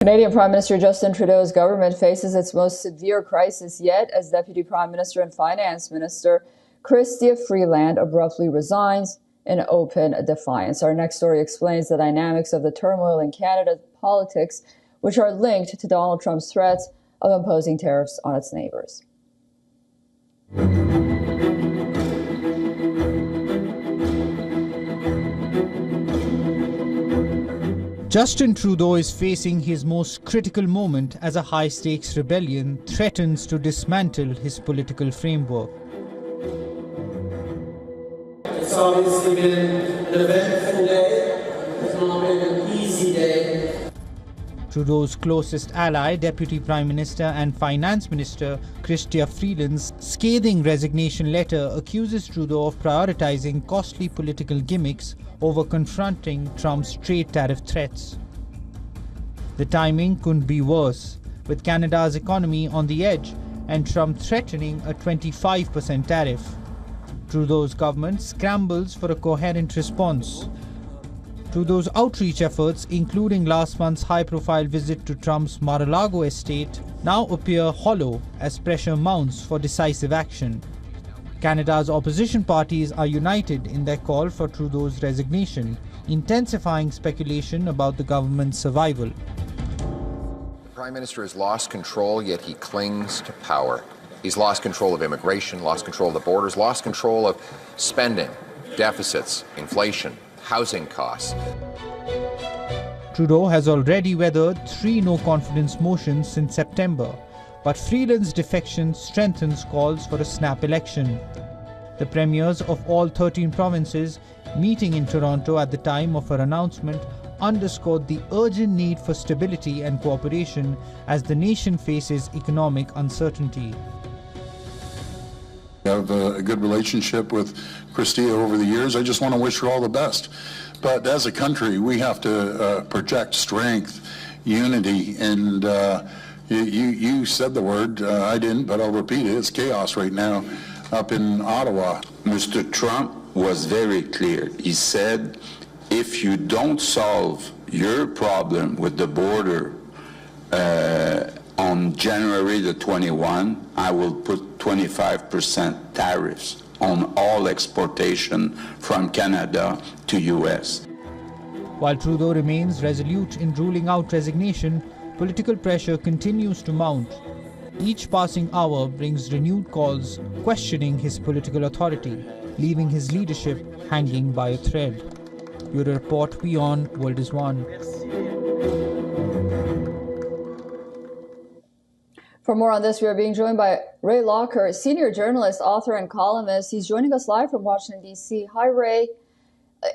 Canadian Prime Minister Justin Trudeau's government faces its most severe crisis yet as Deputy Prime Minister and Finance Minister Chrystia Freeland abruptly resigns in open defiance. Our next story explains the dynamics of the turmoil in Canada's politics, which are linked to Donald Trump's threats of imposing tariffs on its neighbours. Justin Trudeau is facing his most critical moment as a high-stakes rebellion threatens to dismantle his political framework. It's obviously been an eventful day. It's not been an easy day. Trudeau's closest ally, Deputy Prime Minister and Finance Minister Chrystia Freeland's scathing resignation letter accuses Trudeau of prioritizing costly political gimmicks over confronting Trump's trade tariff threats. The timing couldn't be worse, with Canada's economy on the edge and Trump threatening a 25% tariff. Trudeau's government scrambles for a coherent response. Trudeau's outreach efforts, including last month's high-profile visit to Trump's Mar-a-Lago estate, now appear hollow as pressure mounts for decisive action. Canada's opposition parties are united in their call for Trudeau's resignation, intensifying speculation about the government's survival. The Prime Minister has lost control, yet he clings to power. He's lost control of immigration, lost control of the borders, lost control of spending, deficits, inflation, housing costs. Trudeau has already weathered 3 no-confidence motions since September, but Freeland's defection strengthens calls for a snap election. The premiers of all 13 provinces meeting in Toronto at the time of her announcement underscored the urgent need for stability and cooperation as the nation faces economic uncertainty. I have a good relationship with Chrystia over the years. I just want to wish her all the best. But as a country, we have to project strength, unity, and you said the word, I didn't, but I'll repeat it. It's chaos right now up in Ottawa. Mr. Trump was very clear. He said, if you don't solve your problem with the border on January the 21, I will put 25% tariffs on all exportation from Canada to U.S. While Trudeau remains resolute in ruling out resignation, political pressure continues to mount. Each passing hour brings renewed calls questioning his political authority, leaving his leadership hanging by a thread. Bureau Report, WION World is One. For more on this, we are being joined by Ray Locker, senior journalist, author, and columnist. He's joining us live from Washington, D.C. Hi, Ray.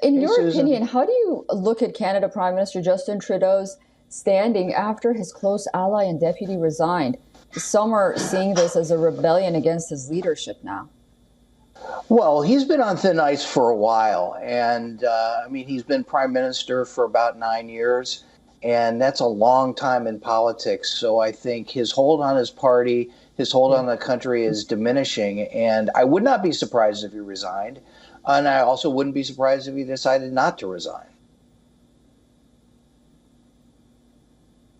In your opinion, how do you look at Canada Prime Minister Justin Trudeau's standing after his close ally and deputy resigned? Some are seeing this as a rebellion against his leadership now. Well, he's been on thin ice for a while, and I mean, he's been prime minister for about 9 years, and that's a long time in politics. So I think his hold on his party, his hold on the country is diminishing, and I would not be surprised if he resigned, and I also wouldn't be surprised if he decided not to resign.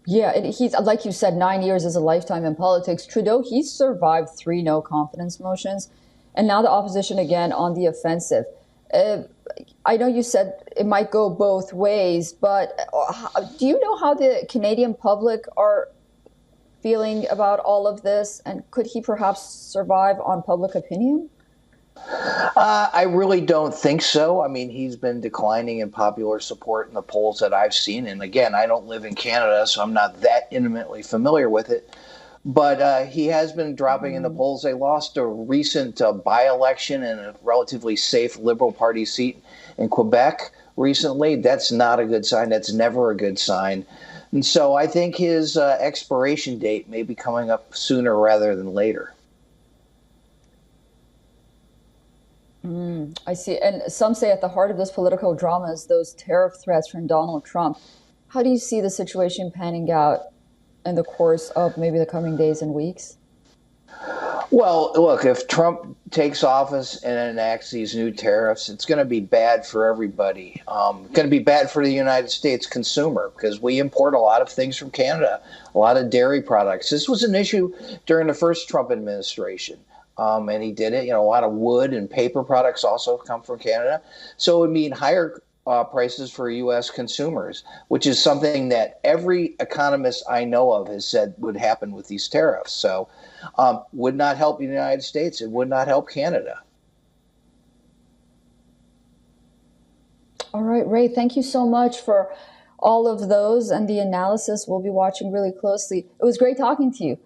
Yeah, he's, like you said, 9 years is a lifetime in politics. Trudeau, he's survived 3 no-confidence motions, and now the opposition again on the offensive. I know you said it might go both ways, but do you know how the Canadian public are feeling about all of this? And could he perhaps survive on public opinion? I really don't think so. I mean, he's been declining in popular support in the polls that I've seen. And again, I don't live in Canada, so I'm not that intimately familiar with it. But he has been dropping in the polls. They lost a recent by-election in a relatively safe Liberal Party seat in Quebec recently. That's not a good sign. That's never a good sign. And so I think his expiration date may be coming up sooner rather than later. I see. And some say at the heart of this political drama is those tariff threats from Donald Trump. How do you see the situation panning out in the course of maybe the coming days and weeks? Well, look, if Trump takes office and enacts these new tariffs, it's going to be bad for everybody. It's going to be bad for the United States consumer because we import a lot of things from Canada, a lot of dairy products. This was an issue during the first Trump administration. And he did it. A lot of wood and paper products also come from Canada. So it would mean higher prices for U.S. consumers, which is something that every economist I know of has said would happen with these tariffs. So would not help the United States. It would not help Canada. All right, Ray, thank you so much for all of those and the analysis. We'll be watching really closely. It was great talking to you.